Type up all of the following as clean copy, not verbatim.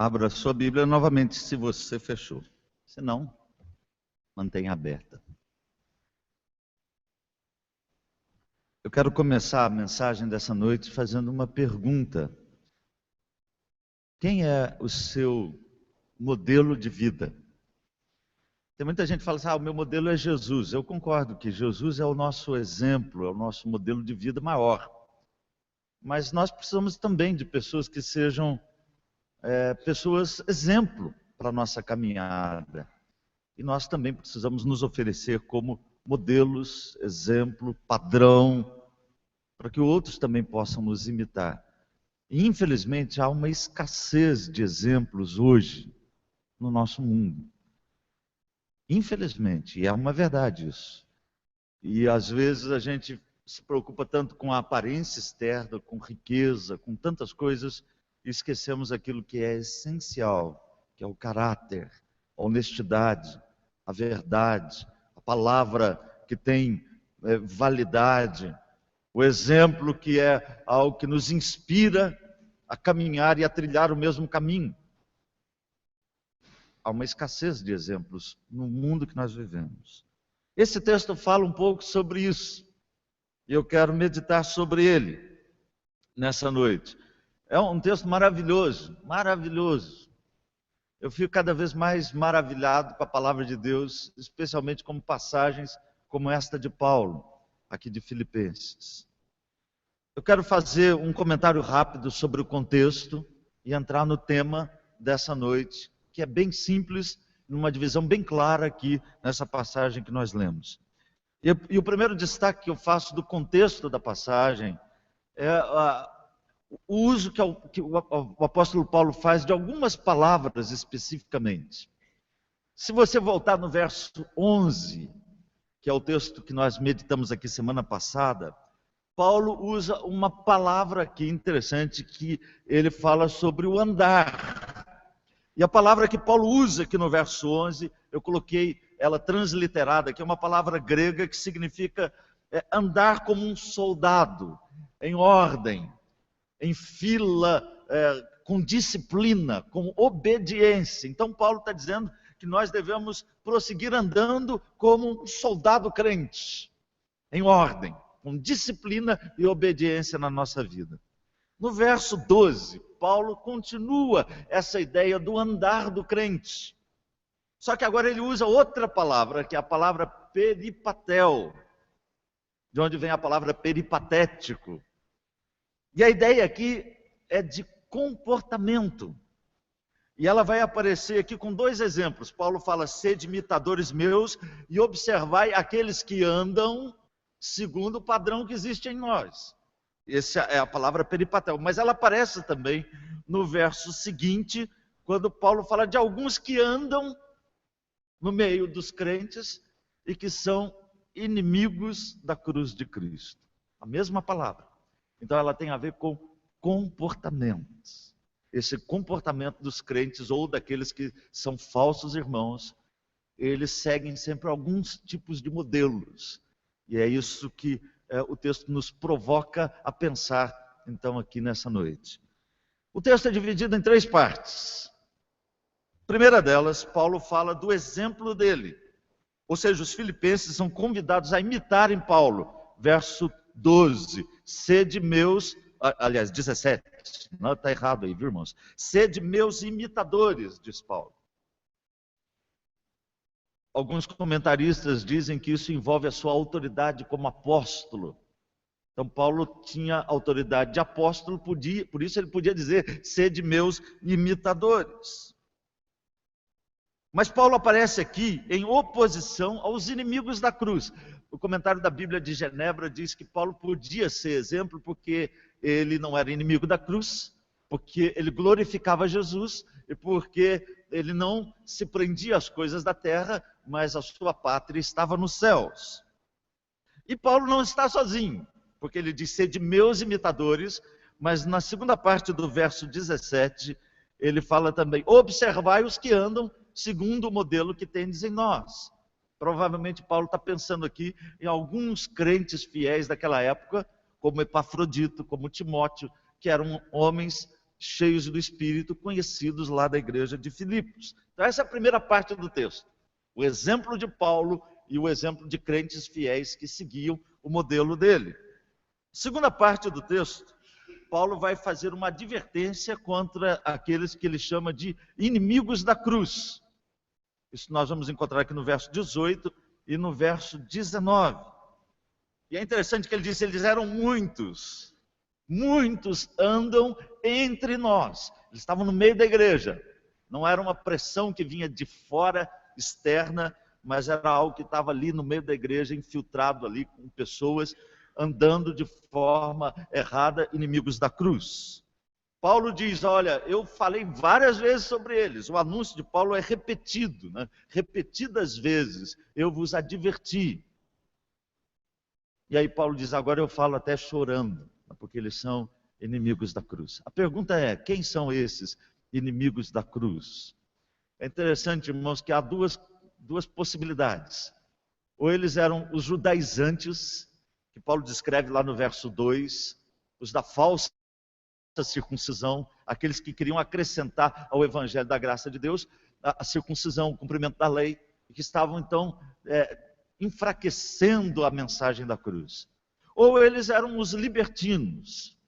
Abra sua Bíblia novamente, se você fechou. Se não, mantenha aberta. Eu quero começar a mensagem dessa noite fazendo uma pergunta. Quem é o seu modelo de vida? Tem muita gente que fala assim, o meu modelo é Jesus. Eu concordo que Jesus é o nosso exemplo, é o nosso modelo de vida maior. Mas nós precisamos também de pessoas que sejam pessoas exemplo para a nossa caminhada. E nós também precisamos nos oferecer como modelos, exemplo, padrão, para que outros também possam nos imitar. E, infelizmente, há uma escassez de exemplos hoje no nosso mundo. Infelizmente, e é uma verdade isso. E às vezes a gente se preocupa tanto com a aparência externa, com riqueza, com tantas coisas, e esquecemos aquilo que é essencial, que é o caráter, a honestidade, a verdade, a palavra que tem validade, o exemplo que é algo que nos inspira a caminhar e a trilhar o mesmo caminho. Há uma escassez de exemplos no mundo que nós vivemos. Esse texto fala um pouco sobre isso, e eu quero meditar sobre ele nessa noite. É um texto maravilhoso, maravilhoso. Eu fico cada vez mais maravilhado com a palavra de Deus, especialmente com passagens como esta de Paulo, aqui de Filipenses. Eu quero fazer um comentário rápido sobre o contexto e entrar no tema dessa noite, que é bem simples, numa divisão bem clara aqui nessa passagem que nós lemos. E o primeiro destaque que eu faço do contexto da passagem é o uso que o apóstolo Paulo faz de algumas palavras especificamente. Se você voltar no verso 11, que é o texto que nós meditamos aqui semana passada, Paulo usa uma palavra aqui interessante, que ele fala sobre o andar. E a palavra que Paulo usa aqui no verso 11, eu coloquei ela transliterada, que é uma palavra grega que significa andar como um soldado, em ordem, em fila, com disciplina, com obediência. Então Paulo está dizendo que nós devemos prosseguir andando como um soldado crente, em ordem, com disciplina e obediência na nossa vida. No verso 12, Paulo continua essa ideia do andar do crente. Só que agora ele usa outra palavra, que é a palavra peripatel, de onde vem a palavra peripatético. E a ideia aqui é de comportamento. E ela vai aparecer aqui com dois exemplos. Paulo fala, sede imitadores meus e observai aqueles que andam segundo o padrão que existe em nós. Essa é a palavra peripatel. Mas ela aparece também no verso seguinte, quando Paulo fala de alguns que andam no meio dos crentes e que são inimigos da cruz de Cristo. A mesma palavra. Então ela tem a ver com comportamentos. Esse comportamento dos crentes ou daqueles que são falsos irmãos, eles seguem sempre alguns tipos de modelos. E é isso que o texto nos provoca a pensar, então, aqui nessa noite. O texto é dividido em 3 partes. A primeira delas, Paulo fala do exemplo dele. Ou seja, os filipenses são convidados a imitarem Paulo. Verso 12, sede meus, aliás, 17, não está errado aí, viu, irmãos? Sede meus imitadores, diz Paulo. Alguns comentaristas dizem que isso envolve a sua autoridade como apóstolo. Então Paulo tinha autoridade de apóstolo, por isso ele podia dizer, sede meus imitadores. Mas Paulo aparece aqui em oposição aos inimigos da cruz. O comentário da Bíblia de Genebra diz que Paulo podia ser exemplo porque ele não era inimigo da cruz, porque ele glorificava Jesus e porque ele não se prendia às coisas da terra, mas a sua pátria estava nos céus. E Paulo não está sozinho, porque ele diz, sede meus imitadores, mas na segunda parte do verso 17, ele fala também, observai os que andam segundo o modelo que tendes em nós. Provavelmente Paulo está pensando aqui em alguns crentes fiéis daquela época, como Epafrodito, como Timóteo, que eram homens cheios do Espírito, conhecidos lá da igreja de Filipos. Então essa é a primeira parte do texto. O exemplo de Paulo e o exemplo de crentes fiéis que seguiam o modelo dele. Segunda parte do texto, Paulo vai fazer uma advertência contra aqueles que ele chama de inimigos da cruz. Isso nós vamos encontrar aqui no verso 18 e no verso 19. E é interessante que ele diz, eles eram muitos andam entre nós. Eles estavam no meio da igreja. Não era uma pressão que vinha de fora, externa, mas era algo que estava ali no meio da igreja, infiltrado ali com pessoas andando de forma errada, inimigos da cruz. Paulo diz, olha, eu falei várias vezes sobre eles, o anúncio de Paulo é repetido, né? Repetidas vezes, eu vos adverti. E aí Paulo diz, agora eu falo até chorando, porque eles são inimigos da cruz. A pergunta é, quem são esses inimigos da cruz? É interessante, irmãos, que há duas possibilidades. Ou eles eram os judaizantes, que Paulo descreve lá no verso 2, os da falsa circuncisão, aqueles que queriam acrescentar ao evangelho da graça de Deus a circuncisão, o cumprimento da lei, e que estavam então enfraquecendo a mensagem da cruz. Ou eles eram os libertinos.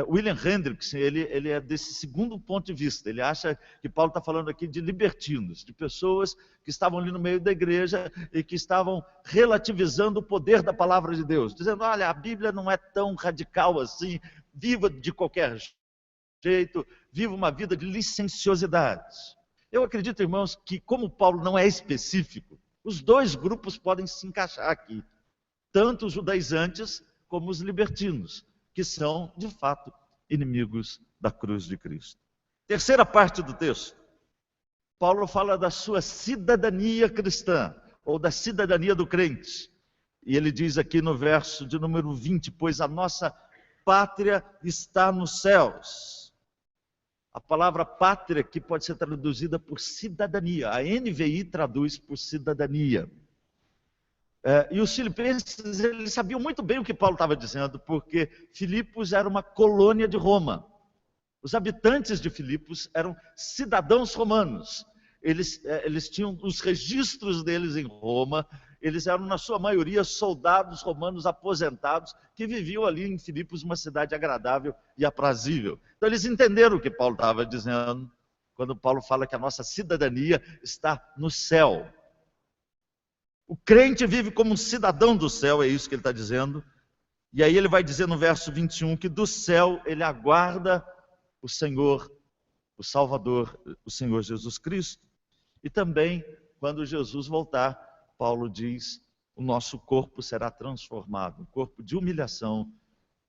William Hendricks, ele é desse segundo ponto de vista. Ele acha que Paulo está falando aqui de libertinos, de pessoas que estavam ali no meio da igreja e que estavam relativizando o poder da palavra de Deus, dizendo, olha, a Bíblia não é tão radical assim, viva de qualquer jeito, viva uma vida de licenciosidade. Eu acredito, irmãos, que como Paulo não é específico, os dois grupos podem se encaixar aqui, tanto os judaizantes como os libertinos, que são, de fato, inimigos da cruz de Cristo. Terceira parte do texto, Paulo fala da sua cidadania cristã, ou da cidadania do crente. E ele diz aqui no verso de número 20, pois a nossa pátria está nos céus. A palavra pátria aqui pode ser traduzida por cidadania. A NVI traduz por cidadania. E os filipenses, eles sabiam muito bem o que Paulo estava dizendo, porque Filipos era uma colônia de Roma. Os habitantes de Filipos eram cidadãos romanos. Eles tinham os registros deles em Roma, eles eram, na sua maioria, soldados romanos aposentados que viviam ali em Filipos, uma cidade agradável e aprazível. Então eles entenderam o que Paulo estava dizendo, quando Paulo fala que a nossa cidadania está no céu. O crente vive como um cidadão do céu, é isso que ele está dizendo. E aí ele vai dizer no verso 21 que do céu ele aguarda o Senhor, o Salvador, o Senhor Jesus Cristo. E também, quando Jesus voltar, Paulo diz, o nosso corpo será transformado, o corpo de humilhação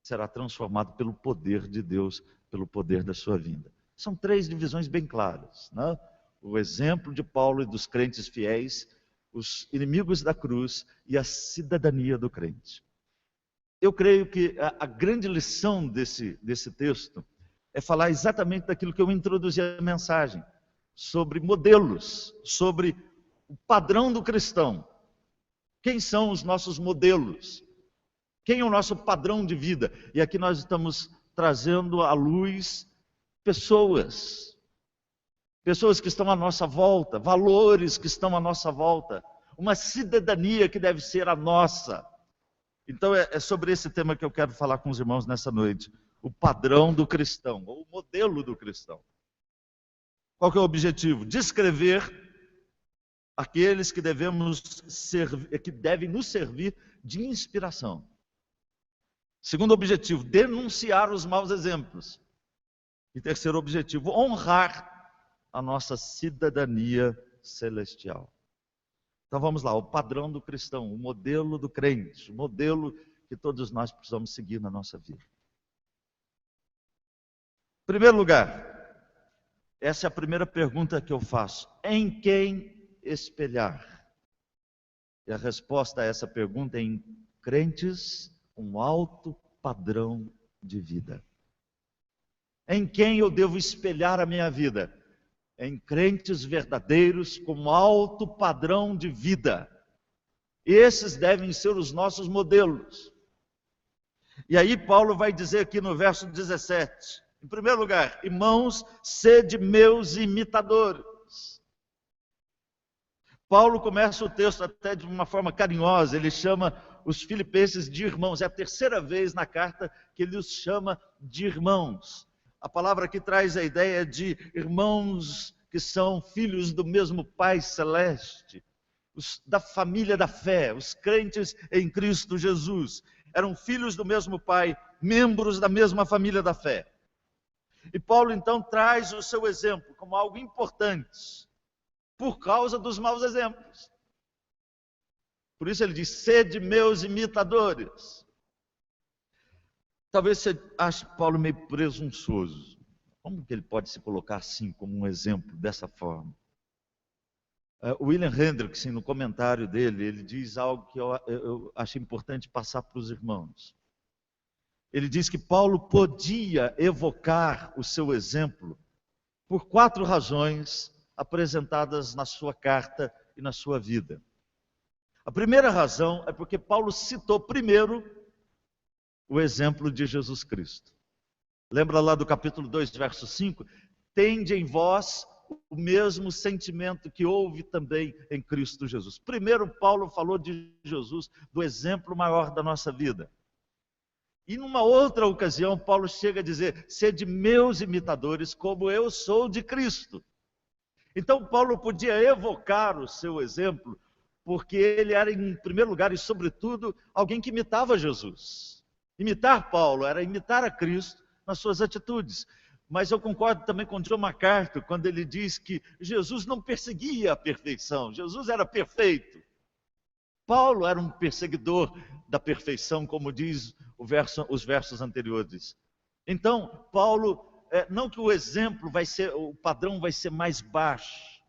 será transformado pelo poder de Deus, pelo poder da sua vinda. São três divisões bem claras, né? O exemplo de Paulo e dos crentes fiéis, os inimigos da cruz e a cidadania do crente. Eu creio que a grande lição desse texto é falar exatamente daquilo que eu introduzi a mensagem, sobre modelos, sobre o padrão do cristão. Quem são os nossos modelos? Quem é o nosso padrão de vida? E aqui nós estamos trazendo à luz pessoas que estão à nossa volta, valores que estão à nossa volta, uma cidadania que deve ser a nossa. Então é sobre esse tema que eu quero falar com os irmãos nessa noite, o padrão do cristão, ou o modelo do cristão. Qual que é o objetivo? Descrever aqueles que devem nos servir de inspiração. Segundo objetivo, denunciar os maus exemplos. E terceiro objetivo, honrar a nossa cidadania celestial. Então vamos lá, o padrão do cristão, o modelo do crente, o modelo que todos nós precisamos seguir na nossa vida. Em primeiro lugar, essa é a primeira pergunta que eu faço. Em quem espelhar? E a resposta a essa pergunta é em crentes com alto padrão de vida. Em quem eu devo espelhar a minha vida? Em crentes verdadeiros com alto padrão de vida. Esses devem ser os nossos modelos. E aí Paulo vai dizer aqui no verso 17, Em primeiro lugar, irmãos, sede meus imitadores. Paulo começa o texto até de uma forma carinhosa, ele chama os filipenses de irmãos. É a terceira vez na carta que ele os chama de irmãos. A palavra aqui traz a ideia de irmãos que são filhos do mesmo Pai Celeste, da família da fé, os crentes em Cristo Jesus. Eram filhos do mesmo Pai, membros da mesma família da fé. E Paulo então traz o seu exemplo como algo importante, por causa dos maus exemplos. Por isso ele diz, sede meus imitadores. Talvez você ache Paulo meio presunçoso. Como que ele pode se colocar assim, como um exemplo, dessa forma? William Hendrickson, no comentário dele, ele diz algo que eu achei importante passar para os irmãos. Ele diz que Paulo podia evocar o seu exemplo por 4 razões apresentadas na sua carta e na sua vida. A primeira razão é porque Paulo citou primeiro o exemplo de Jesus Cristo. Lembra lá do capítulo 2, verso 5? Tende em vós o mesmo sentimento que houve também em Cristo Jesus. Primeiro, Paulo falou de Jesus, do exemplo maior da nossa vida. E numa outra ocasião, Paulo chega a dizer, sede meus imitadores, como eu sou de Cristo. Então, Paulo podia evocar o seu exemplo, porque ele era, em primeiro lugar e sobretudo, alguém que imitava Jesus. Imitar Paulo era imitar a Cristo nas suas atitudes. Mas eu concordo também com John MacArthur, quando ele diz que Jesus não perseguia a perfeição, Jesus era perfeito. Paulo era um perseguidor da perfeição, como diz os versos anteriores. Então, Paulo, não que o exemplo o padrão vai ser mais baixo,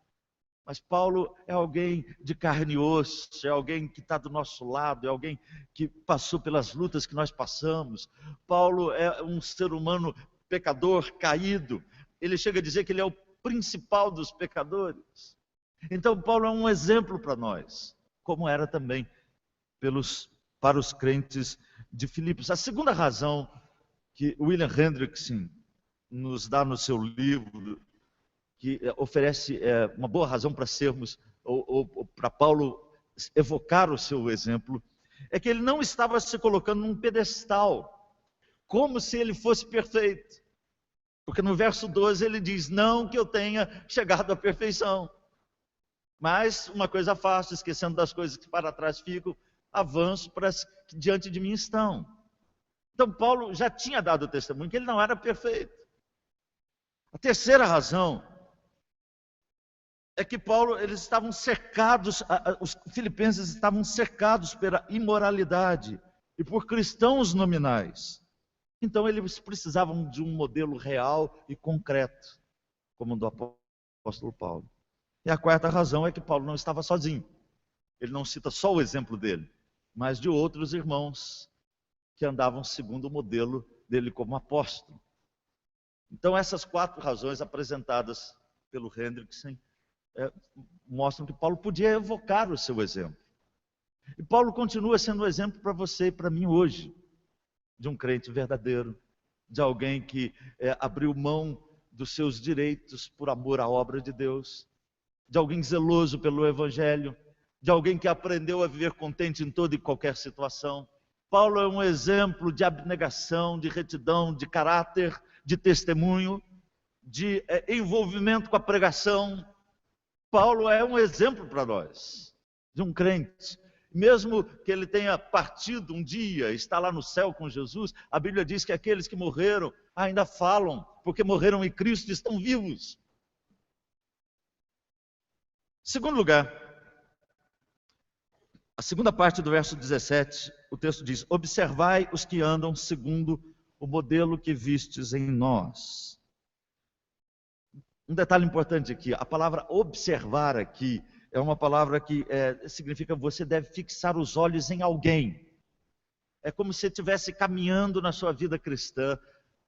mas Paulo é alguém de carne e osso, é alguém que está do nosso lado, é alguém que passou pelas lutas que nós passamos. Paulo é um ser humano pecador, caído. Ele chega a dizer que ele é o principal dos pecadores. Então, Paulo é um exemplo para nós, como era também para os crentes de Filipos. A segunda razão que William Hendrickson nos dá no seu livro, que oferece uma boa razão para sermos, ou para Paulo evocar o seu exemplo, é que ele não estava se colocando num pedestal, como se ele fosse perfeito. Porque no verso 12 ele diz, não que eu tenha chegado à perfeição, mas uma coisa faço, esquecendo das coisas que para trás ficam, avanço para as que diante de mim estão. Então Paulo já tinha dado o testemunho que ele não era perfeito. A terceira razão é que eles estavam cercados, os filipenses estavam cercados pela imoralidade e por cristãos nominais. Então eles precisavam de um modelo real e concreto, como o do apóstolo Paulo. E a quarta razão é que Paulo não estava sozinho. Ele não cita só o exemplo dele, mas de outros irmãos que andavam segundo o modelo dele como apóstolo. Então essas 4 razões apresentadas pelo Hendrickson mostram que Paulo podia evocar o seu exemplo. E Paulo continua sendo um exemplo para você e para mim hoje, de um crente verdadeiro, de alguém que abriu mão dos seus direitos por amor à obra de Deus, de alguém zeloso pelo Evangelho, de alguém que aprendeu a viver contente em toda e qualquer situação. Paulo é um exemplo de abnegação, de retidão, de caráter, de testemunho, de envolvimento com a pregação. Paulo é um exemplo para nós, de um crente. Mesmo que ele tenha partido um dia, está lá no céu com Jesus, a Bíblia diz que aqueles que morreram ainda falam, porque morreram em Cristo e estão vivos. Segundo lugar, a segunda parte do verso 17, o texto diz, observai os que andam segundo o modelo que vistes em nós. Um detalhe importante aqui, a palavra observar aqui é uma palavra que significa você deve fixar os olhos em alguém. É como se você estivesse caminhando na sua vida cristã.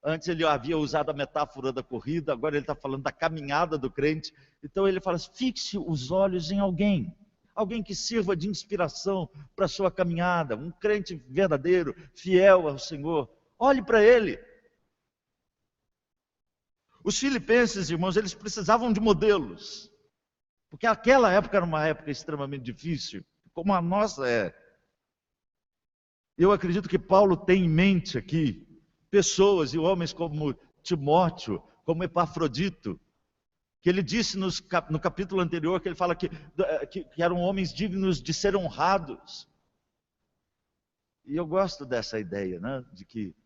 Antes ele havia usado a metáfora da corrida, agora ele está falando da caminhada do crente. Então ele fala, fixe os olhos em alguém. Alguém que sirva de inspiração para a sua caminhada. Um crente verdadeiro, fiel ao Senhor. Olhe para ele. Os filipenses, irmãos, eles precisavam de modelos, porque aquela época era uma época extremamente difícil, como a nossa é. Eu acredito que Paulo tem em mente aqui pessoas e homens como Timóteo, como Epafrodito, que ele disse no capítulo anterior, que ele fala que eram homens dignos de ser honrados. E eu gosto dessa ideia, né, de que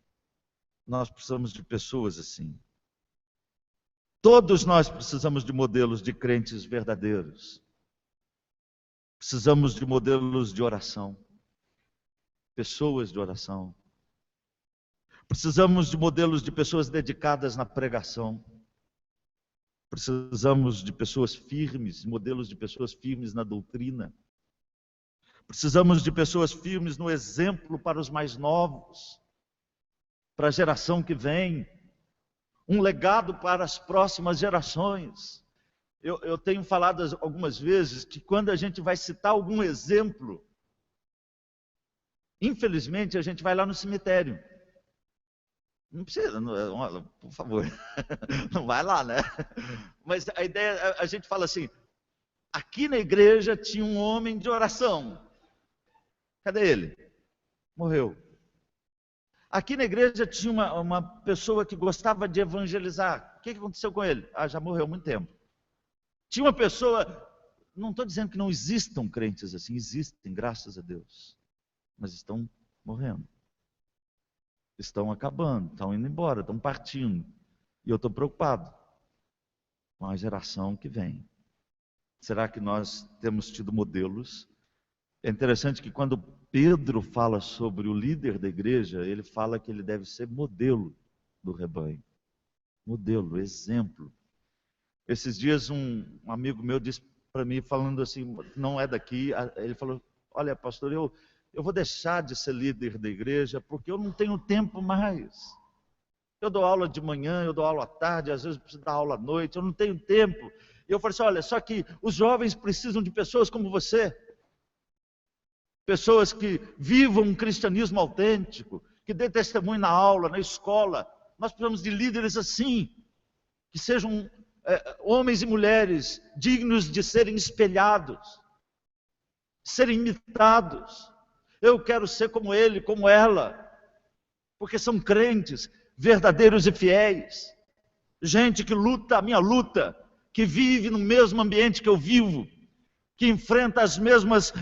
nós precisamos de pessoas assim. Todos nós precisamos de modelos de crentes verdadeiros. Precisamos de modelos de oração. Pessoas de oração. Precisamos de modelos de pessoas dedicadas na pregação. Precisamos de pessoas firmes, modelos de pessoas firmes na doutrina. Precisamos de pessoas firmes no exemplo para os mais novos, para a geração que vem. Um legado para as próximas gerações. Eu tenho falado algumas vezes que quando a gente vai citar algum exemplo, infelizmente a gente vai lá no cemitério. Não precisa, não, por favor, não vai lá, né? Mas a ideia, a gente fala assim, aqui na igreja tinha um homem de oração. Cadê ele? Morreu. Aqui na igreja tinha uma pessoa que gostava de evangelizar. O que aconteceu com ele? Já morreu há muito tempo. Tinha uma pessoa, não estou dizendo que não existam crentes assim, existem, graças a Deus. Mas estão morrendo. Estão acabando, estão indo embora, estão partindo. E eu estou preocupado com a geração que vem. Será que nós temos tido modelos? É interessante que quando Pedro fala sobre o líder da igreja, ele fala que ele deve ser modelo do rebanho. Modelo, exemplo. Esses dias um amigo meu disse para mim, falando assim, não é daqui, ele falou, olha pastor, eu vou deixar de ser líder da igreja porque eu não tenho tempo mais. Eu dou aula de manhã, eu dou aula à tarde, às vezes eu preciso dar aula à noite, eu não tenho tempo. E eu falei assim, olha, só que os jovens precisam de pessoas como você. Pessoas que vivam um cristianismo autêntico, que dê testemunho na aula, na escola. Nós precisamos de líderes assim, que sejam homens e mulheres dignos de serem espelhados, serem imitados. Eu quero ser como ele, como ela, porque são crentes, verdadeiros e fiéis. Gente que luta a minha luta, que vive no mesmo ambiente que eu vivo, que enfrenta as mesmas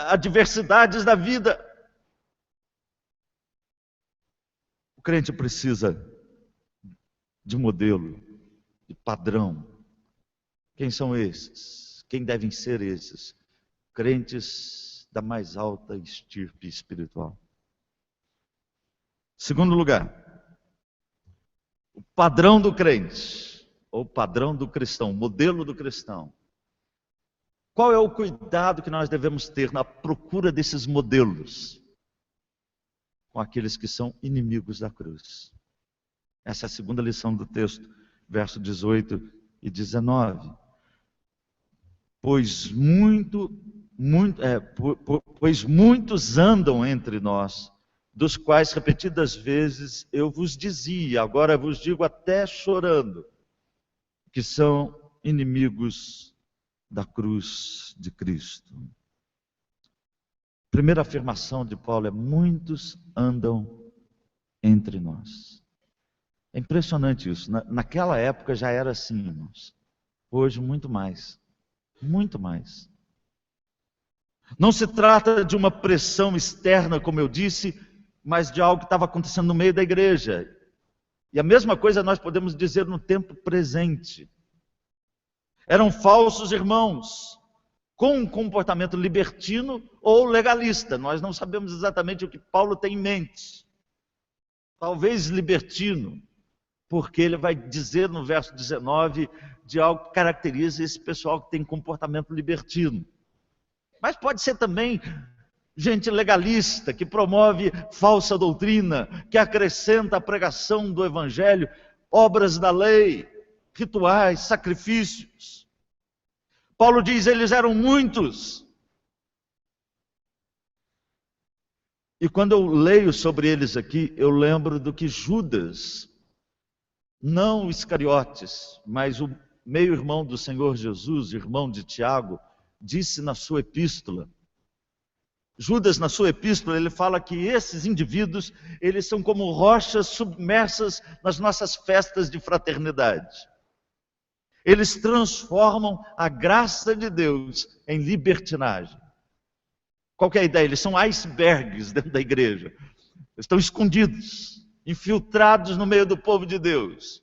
adversidades da vida. O crente precisa de modelo, de padrão. Quem são esses? Quem devem ser esses? Crentes da mais alta estirpe espiritual. Segundo lugar, o padrão do crente, ou padrão do cristão, modelo do cristão. Qual é o cuidado que nós devemos ter na procura desses modelos com aqueles que são inimigos da cruz? Essa é a segunda lição do texto, verso 18 e 19. Pois muitos andam entre nós, dos quais repetidas vezes eu vos dizia, agora vos digo até chorando, que são inimigos da cruz de Cristo. Primeira afirmação de Paulo é: muitos andam entre nós. É impressionante isso. Naquela época já era assim, irmãos. Hoje muito mais. Muito mais. Não se trata de uma pressão externa, como eu disse, mas de algo que estava acontecendo no meio da igreja. E a mesma coisa nós podemos dizer no tempo presente. Eram falsos irmãos, com um comportamento libertino ou legalista. Nós não sabemos exatamente o que Paulo tem em mente. Talvez libertino, porque ele vai dizer no verso 19 de algo que caracteriza esse pessoal que tem comportamento libertino. Mas pode ser também gente legalista, que promove falsa doutrina, que acrescenta à pregação do evangelho obras da lei, rituais, sacrifícios. Paulo diz, eles eram muitos. E quando eu leio sobre eles aqui, eu lembro do que Judas não o Iscariotes, mas o meio-irmão do Senhor Jesus, irmão de Tiago, disse na sua epístola. Judas, na sua epístola, ele fala que esses indivíduos, eles são como rochas submersas nas nossas festas de fraternidade. Eles transformam a graça de Deus em libertinagem. Qual que é a ideia? Eles são icebergs dentro da igreja. Estão escondidos, infiltrados no meio do povo de Deus,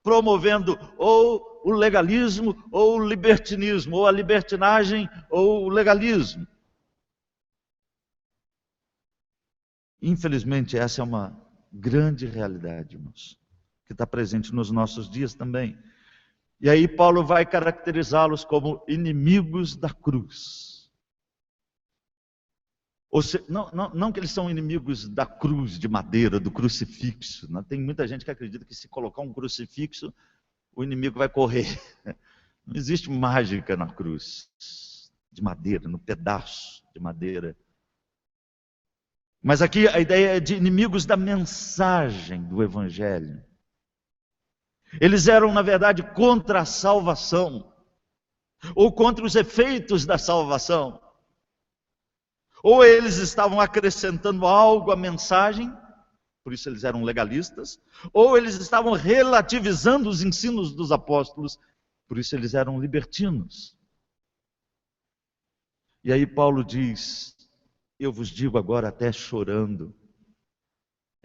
promovendo ou o legalismo ou o libertinismo, ou a libertinagem ou o legalismo. Infelizmente, essa é uma grande realidade, irmãos, que está presente nos nossos dias também. E aí Paulo vai caracterizá-los como inimigos da cruz. Ou seja, não que eles são inimigos da cruz de madeira, do crucifixo. Não? Tem muita gente que acredita que se colocar um crucifixo, o inimigo vai correr. Não existe mágica na cruz de madeira, no pedaço de madeira. Mas aqui a ideia é de inimigos da mensagem do Evangelho. Eles eram, na verdade, contra a salvação, ou contra os efeitos da salvação. Ou eles estavam acrescentando algo à mensagem, por isso eles eram legalistas, ou eles estavam relativizando os ensinos dos apóstolos, por isso eles eram libertinos. E aí Paulo diz: eu vos digo agora até chorando.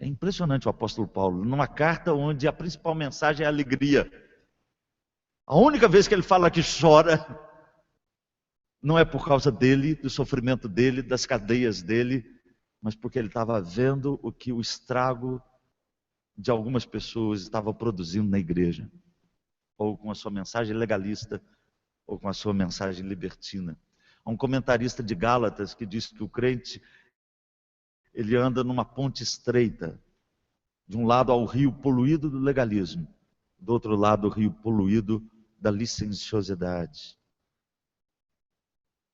É impressionante o apóstolo Paulo, numa carta onde a principal mensagem é a alegria. A única vez que ele fala que chora, não é por causa dele, do sofrimento dele, das cadeias dele, mas porque ele estava vendo o que o estrago de algumas pessoas estava produzindo na igreja. Ou com a sua mensagem legalista, ou com a sua mensagem libertina. Há um comentarista de Gálatas que diz que o crente, ele anda numa ponte estreita. De um lado ao rio poluído do legalismo, do outro lado o rio poluído da licenciosidade.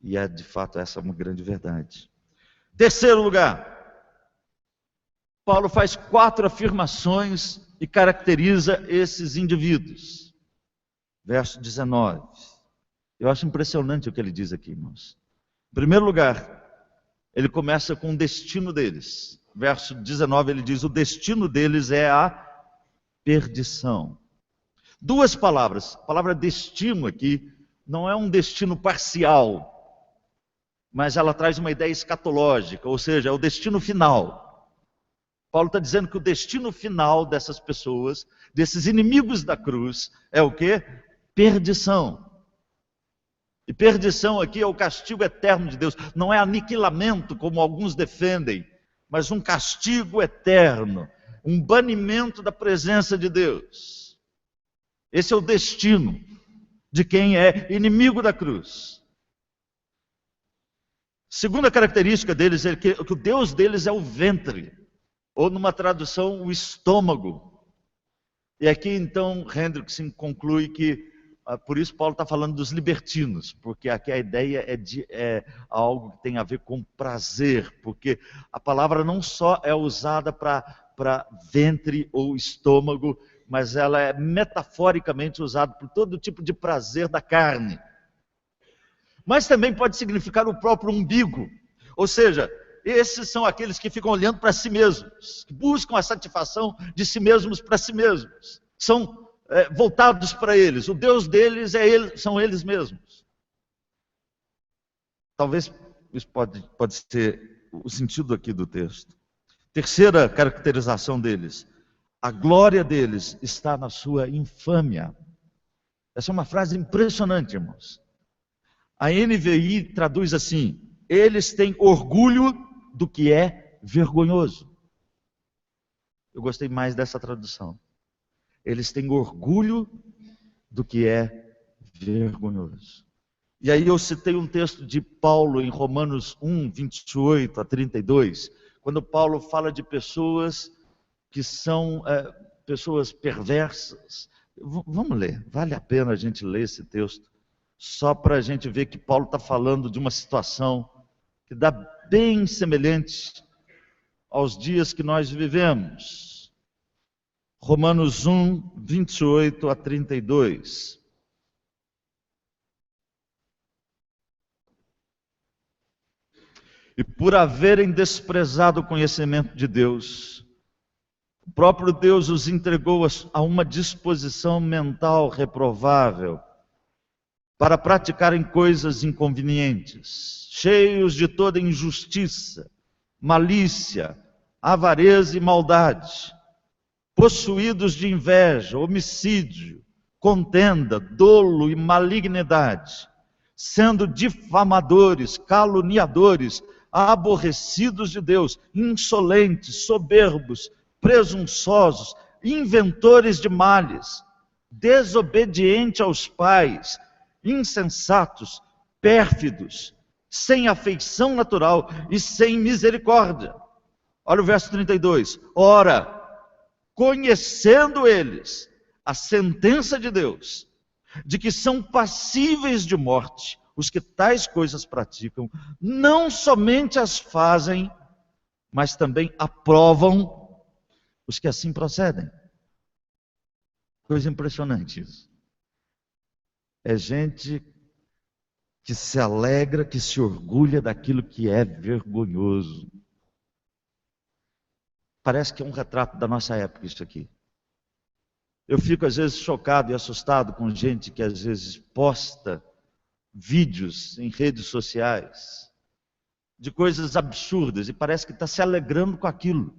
E é de fato essa uma grande verdade. Terceiro lugar, Paulo faz 4 afirmações e caracteriza esses indivíduos. Verso 19. Eu acho impressionante o que ele diz aqui, irmãos. Em primeiro lugar, ele começa com o destino deles. Verso 19, ele diz: o destino deles é a perdição. 2 palavras. A palavra destino aqui não é um destino parcial, mas ela traz uma ideia escatológica, ou seja, é o destino final. Paulo está dizendo que o destino final dessas pessoas, desses inimigos da cruz, é o quê? Perdição. E perdição aqui é o castigo eterno de Deus. Não é aniquilamento, como alguns defendem, mas um castigo eterno, um banimento da presença de Deus. Esse é o destino de quem é inimigo da cruz. Segunda característica deles é que o Deus deles é o ventre, ou numa tradução, o estômago. E aqui então Hendrickson conclui que por isso Paulo está falando dos libertinos, porque aqui a ideia é algo que tem a ver com prazer, porque a palavra não só é usada para ventre ou estômago, mas ela é metaforicamente usada por todo tipo de prazer da carne. Mas também pode significar o próprio umbigo, ou seja, esses são aqueles que ficam olhando para si mesmos, que buscam a satisfação de si mesmos para si mesmos, são voltados para eles. O Deus deles são eles mesmos. Talvez isso pode ser o sentido aqui do texto. Terceira caracterização deles: a glória deles está na sua infâmia. Essa é uma frase impressionante, irmãos. A NVI traduz assim: eles têm orgulho do que é vergonhoso. Eu gostei mais dessa tradução. Eles têm orgulho do que é vergonhoso. E aí eu citei um texto de Paulo em Romanos 1, 28 a 32, quando Paulo fala de pessoas que são pessoas perversas. Vamos ler, vale a pena a gente ler esse texto, só para a gente ver que Paulo está falando de uma situação que dá bem semelhante aos dias que nós vivemos. Romanos 1, 28 a 32. E por haverem desprezado o conhecimento de Deus, o próprio Deus os entregou a uma disposição mental reprovável para praticarem coisas inconvenientes, cheios de toda injustiça, malícia, avareza e maldade, possuídos de inveja, homicídio, contenda, dolo e malignidade, sendo difamadores, caluniadores, aborrecidos de Deus, insolentes, soberbos, presunçosos, inventores de males, desobedientes aos pais, insensatos, pérfidos, sem afeição natural e sem misericórdia. Olha o verso 32. Ora, conhecendo eles a sentença de Deus, de que são passíveis de morte os que tais coisas praticam, não somente as fazem, mas também aprovam os que assim procedem. Coisa impressionante isso. É gente que se alegra, que se orgulha daquilo que é vergonhoso. Parece que é um retrato da nossa época isso aqui. Eu fico às vezes chocado e assustado com gente que às vezes posta vídeos em redes sociais de coisas absurdas e parece que está se alegrando com aquilo.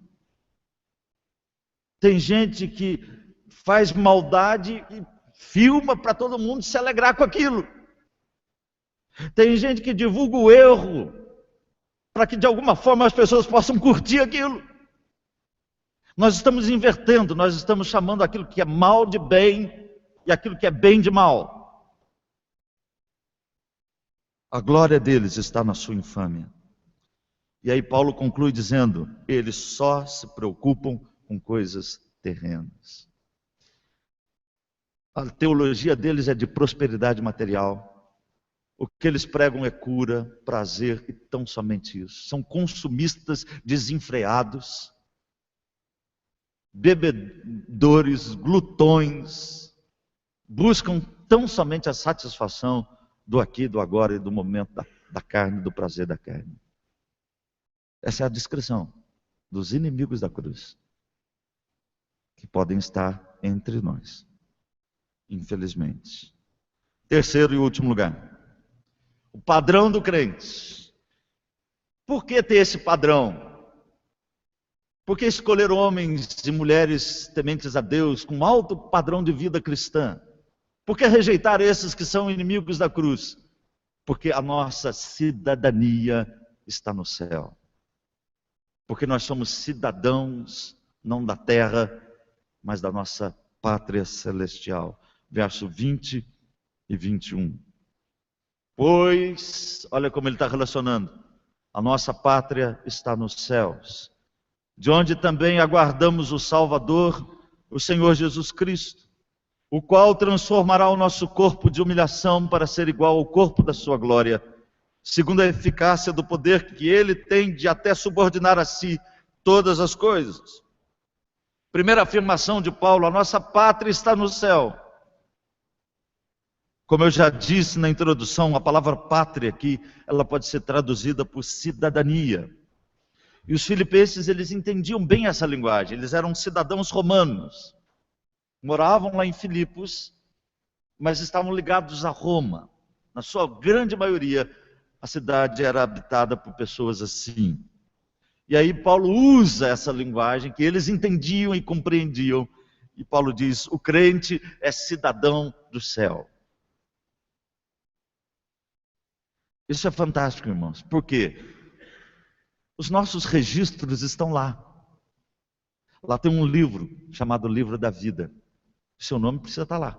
Tem gente que faz maldade e filma para todo mundo se alegrar com aquilo. Tem gente que divulga o erro para que de alguma forma as pessoas possam curtir aquilo. Nós estamos invertendo, nós estamos chamando aquilo que é mal de bem e aquilo que é bem de mal. A glória deles está na sua infâmia. E aí Paulo conclui dizendo, eles só se preocupam com coisas terrenas. A teologia deles é de prosperidade material. O que eles pregam é cura, prazer e tão somente isso. São consumistas desenfreados, bebedores, glutões, buscam tão somente a satisfação do aqui, do agora e do momento da carne, do prazer da carne. Essa é a descrição dos inimigos da cruz, que podem estar entre nós, infelizmente. Terceiro e último lugar, o padrão do crente. Por que ter esse padrão? Por que escolher homens e mulheres tementes a Deus com alto padrão de vida cristã? Por que rejeitar esses que são inimigos da cruz? Porque a nossa cidadania está no céu. Porque nós somos cidadãos, não da terra, mas da nossa pátria celestial. Verso 20 e 21. Pois, olha como ele está relacionando. A nossa pátria está nos céus, de onde também aguardamos o Salvador, o Senhor Jesus Cristo, o qual transformará o nosso corpo de humilhação para ser igual ao corpo da sua glória, segundo a eficácia do poder que ele tem de até subordinar a si todas as coisas. Primeira afirmação de Paulo, a nossa pátria está no céu. Como eu já disse na introdução, a palavra pátria aqui, ela pode ser traduzida por cidadania. E os filipenses, eles entendiam bem essa linguagem, eles eram cidadãos romanos. Moravam lá em Filipos, mas estavam ligados a Roma. Na sua grande maioria, a cidade era habitada por pessoas assim. E aí Paulo usa essa linguagem que eles entendiam e compreendiam. E Paulo diz, o crente é cidadão do céu. Isso é fantástico, irmãos. Por quê? Os nossos registros estão lá. Lá tem um livro chamado Livro da Vida. Seu nome precisa estar lá.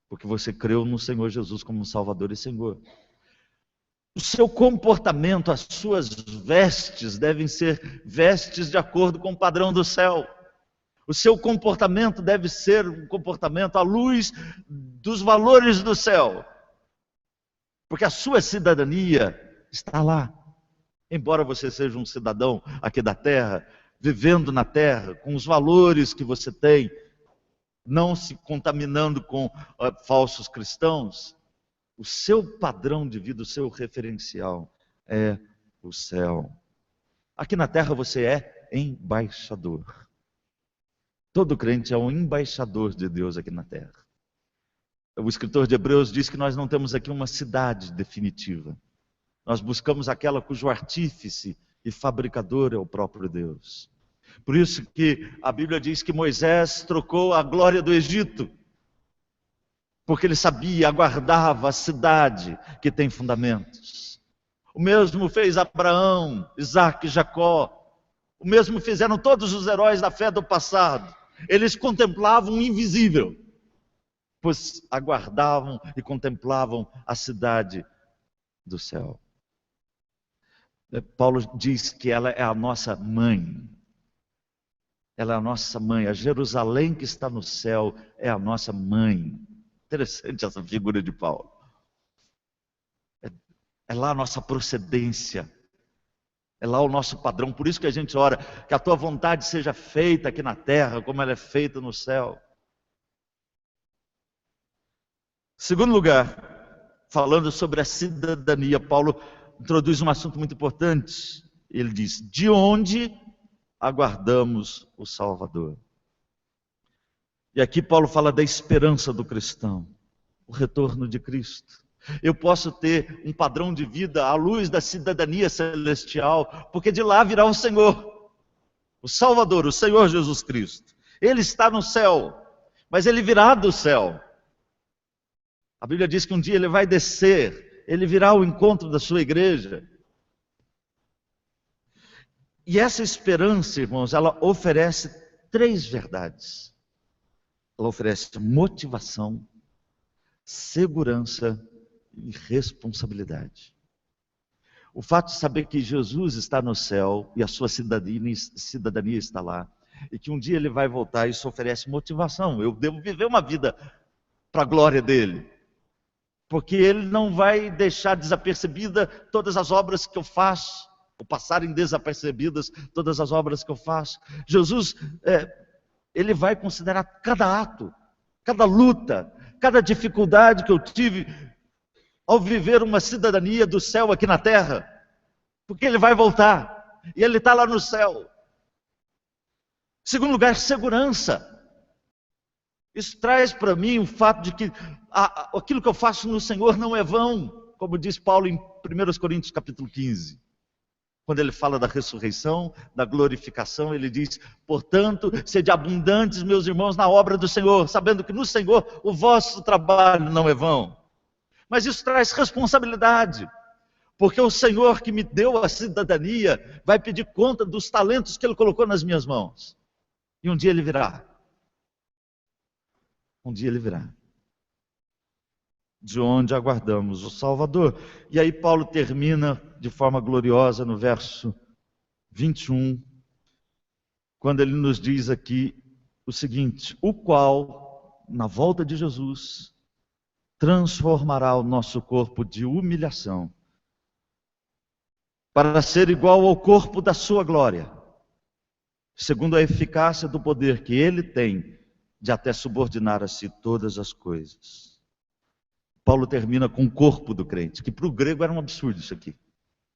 Porque você creu no Senhor Jesus como Salvador e Senhor. O seu comportamento, as suas vestes devem ser vestes de acordo com o padrão do céu. O seu comportamento deve ser um comportamento à luz dos valores do céu. Porque a sua cidadania está lá. Embora você seja um cidadão aqui da terra, vivendo na terra, com os valores que você tem, não se contaminando com falsos cristãos, o seu padrão de vida, o seu referencial é o céu. Aqui na terra você é embaixador. Todo crente é um embaixador de Deus aqui na terra. O escritor de Hebreus diz que nós não temos aqui uma cidade definitiva. Nós buscamos aquela cujo artífice e fabricador é o próprio Deus. Por isso que a Bíblia diz que Moisés trocou a glória do Egito, porque ele sabia, aguardava a cidade que tem fundamentos. O mesmo fez Abraão, Isaac e Jacó. O mesmo fizeram todos os heróis da fé do passado. Eles contemplavam o invisível, pois aguardavam e contemplavam a cidade do céu. Paulo diz que ela é a nossa mãe. Ela é a nossa mãe. A Jerusalém que está no céu é a nossa mãe. Interessante essa figura de Paulo. É lá a nossa procedência. É lá o nosso padrão. Por isso que a gente ora, que a tua vontade seja feita aqui na terra, como ela é feita no céu. Segundo lugar, falando sobre a cidadania, Paulo introduz um assunto muito importante. Ele diz: de onde aguardamos o Salvador? E aqui Paulo fala da esperança do cristão, o retorno de Cristo. Eu posso ter um padrão de vida à luz da cidadania celestial, porque de lá virá o Senhor, o Salvador, o Senhor Jesus Cristo. Ele está no céu, mas ele virá do céu. A Bíblia diz que um dia ele vai descer, ele virá ao encontro da sua igreja. E essa esperança, irmãos, ela oferece 3 verdades. Ela oferece motivação, segurança e responsabilidade. O fato de saber que Jesus está no céu e a sua cidadania está lá, e que um dia ele vai voltar, isso oferece motivação. Eu devo viver uma vida para a glória dele, porque ele não vai deixar desapercebida todas as obras que eu faço, ou passarem desapercebidas todas as obras que eu faço. Jesus, ele vai considerar cada ato, cada luta, cada dificuldade que eu tive ao viver uma cidadania do céu aqui na terra, porque ele vai voltar, e ele está lá no céu. Segundo lugar, segurança. Isso traz para mim o fato de que aquilo que eu faço no Senhor não é vão, como diz Paulo em 1 Coríntios capítulo 15. Quando ele fala da ressurreição, da glorificação, ele diz: portanto, sede abundantes, meus irmãos, na obra do Senhor, sabendo que no Senhor o vosso trabalho não é vão. Mas isso traz responsabilidade, porque o Senhor que me deu a cidadania vai pedir conta dos talentos que Ele colocou nas minhas mãos. E um dia Ele virá. Um dia Ele virá. De onde aguardamos o Salvador. E aí Paulo termina de forma gloriosa no verso 21, quando ele nos diz aqui o seguinte: o qual, na volta de Jesus, transformará o nosso corpo de humilhação, para ser igual ao corpo da sua glória, segundo a eficácia do poder que ele tem de até subordinar a si todas as coisas. Paulo termina com o corpo do crente, que para o grego era um absurdo isso aqui.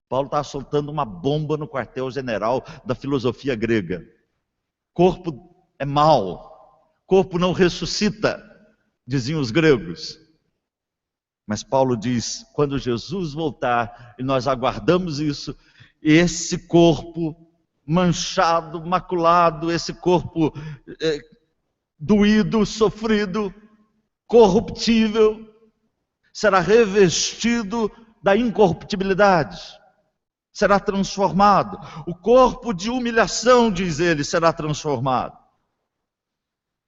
Paulo estava soltando uma bomba no quartel-general da filosofia grega. Corpo é mal, corpo não ressuscita, diziam os gregos. Mas Paulo diz, quando Jesus voltar, e nós aguardamos isso, esse corpo manchado, maculado, esse corpo doído, sofrido, corruptível, será revestido da incorruptibilidade, será transformado. O corpo de humilhação, diz ele, será transformado.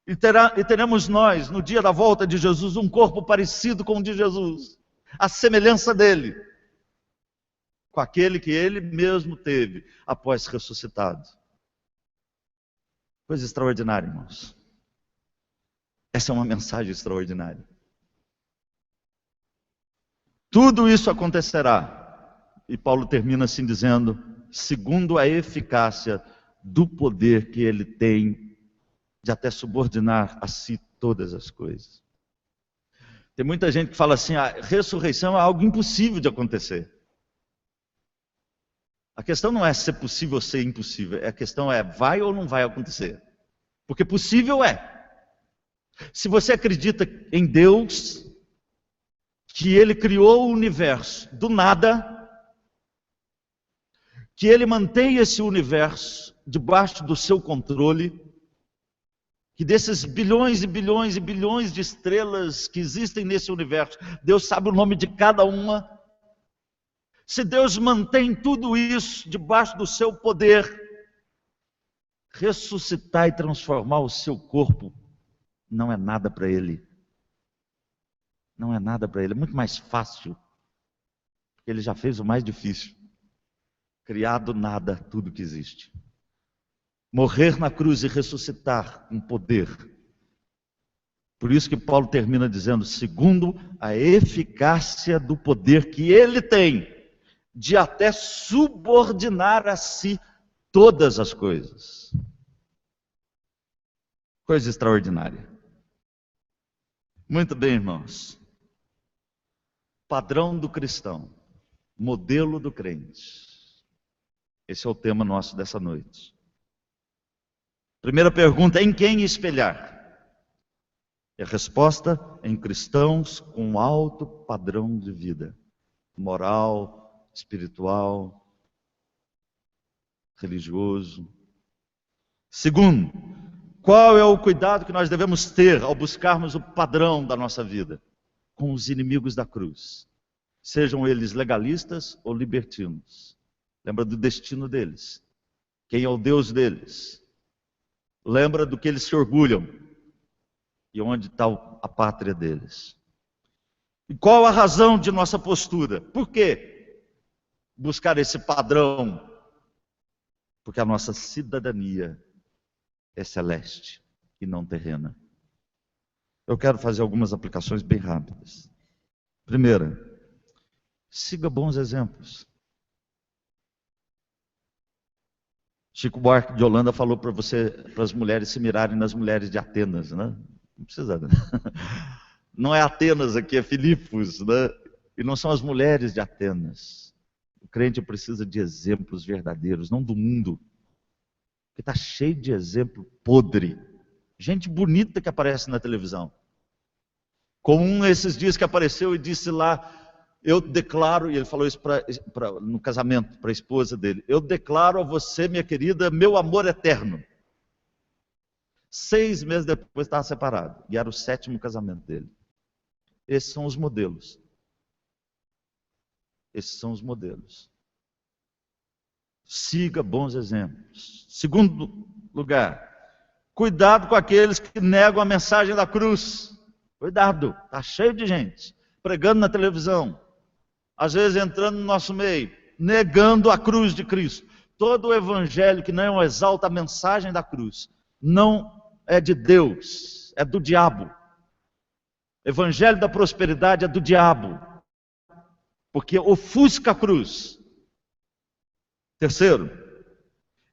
E teremos nós, no dia da volta de Jesus, um corpo parecido com o de Jesus, a semelhança dele, com aquele que ele mesmo teve após ressuscitado. Coisa extraordinária, irmãos. Essa é uma mensagem extraordinária. Tudo isso acontecerá, e Paulo termina assim dizendo, segundo a eficácia do poder que ele tem de até subordinar a si todas as coisas. Tem muita gente que fala assim, a ressurreição é algo impossível de acontecer. A questão não é ser possível ou ser impossível, a questão é, vai ou não vai acontecer? Porque possível é. Se você acredita em Deus, que Ele criou o universo do nada, que Ele mantém esse universo debaixo do seu controle, que desses bilhões e bilhões e bilhões de estrelas que existem nesse universo, Deus sabe o nome de cada uma. Se Deus mantém tudo isso debaixo do seu poder, ressuscitar e transformar o seu corpo não é nada para Ele. Não é nada para Ele, é muito mais fácil, porque Ele já fez o mais difícil. Criar do nada tudo que existe. Morrer na cruz e ressuscitar com poder. Por isso que Paulo termina dizendo, segundo a eficácia do poder que Ele tem, de até subordinar a si todas as coisas. Coisa extraordinária. Muito bem, irmãos. Padrão do cristão. Modelo do crente. Esse é o tema nosso dessa noite. Primeira pergunta, em quem espelhar? E a resposta, em cristãos com alto padrão de vida. Moral, espiritual, religioso. Segundo, qual é o cuidado que nós devemos ter ao buscarmos o padrão da nossa vida? Com os inimigos da cruz. Sejam eles legalistas ou libertinos. Lembra do destino deles. Quem é o Deus deles. Lembra do que eles se orgulham. E onde está a pátria deles. E qual a razão de nossa postura? Por quê buscar esse padrão? Porque a nossa cidadania é celeste e não terrena. Eu quero fazer algumas aplicações bem rápidas. Primeira, siga bons exemplos. Chico Buarque de Holanda falou para as mulheres se mirarem nas mulheres de Atenas, né? Não precisa, né? Não é Atenas aqui, é Filipos, né? E não são as mulheres de Atenas. O crente precisa de exemplos verdadeiros, não do mundo, que está cheio de exemplo podre. Gente bonita que aparece na televisão. Como um esses dias que apareceu e disse lá, eu declaro, e ele falou isso no casamento, para a esposa dele, eu declaro a você, minha querida, meu amor eterno. 6 meses depois estava separado, e era o 7º casamento dele. Esses são os modelos. Esses são os modelos. Siga bons exemplos. Segundo lugar, cuidado com aqueles que negam a mensagem da cruz. Cuidado, está cheio de gente pregando na televisão, às vezes entrando no nosso meio, negando a cruz de Cristo. Todo o evangelho que não exalta a mensagem da cruz, não é de Deus, é do diabo. Evangelho da prosperidade é do diabo, porque ofusca a cruz. Terceiro,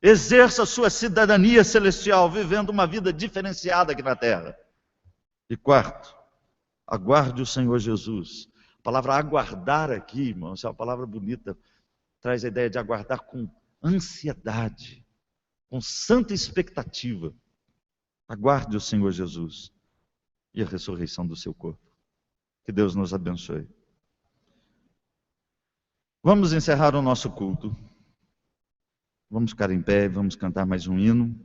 exerça a sua cidadania celestial, vivendo uma vida diferenciada aqui na terra. E quarto, aguarde o Senhor Jesus. A palavra aguardar aqui, irmãos, é uma palavra bonita, traz a ideia de aguardar com ansiedade, com santa expectativa. Aguarde o Senhor Jesus e a ressurreição do seu corpo. Que Deus nos abençoe. Vamos encerrar o nosso culto. Vamos ficar em pé, vamos cantar mais um hino.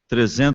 300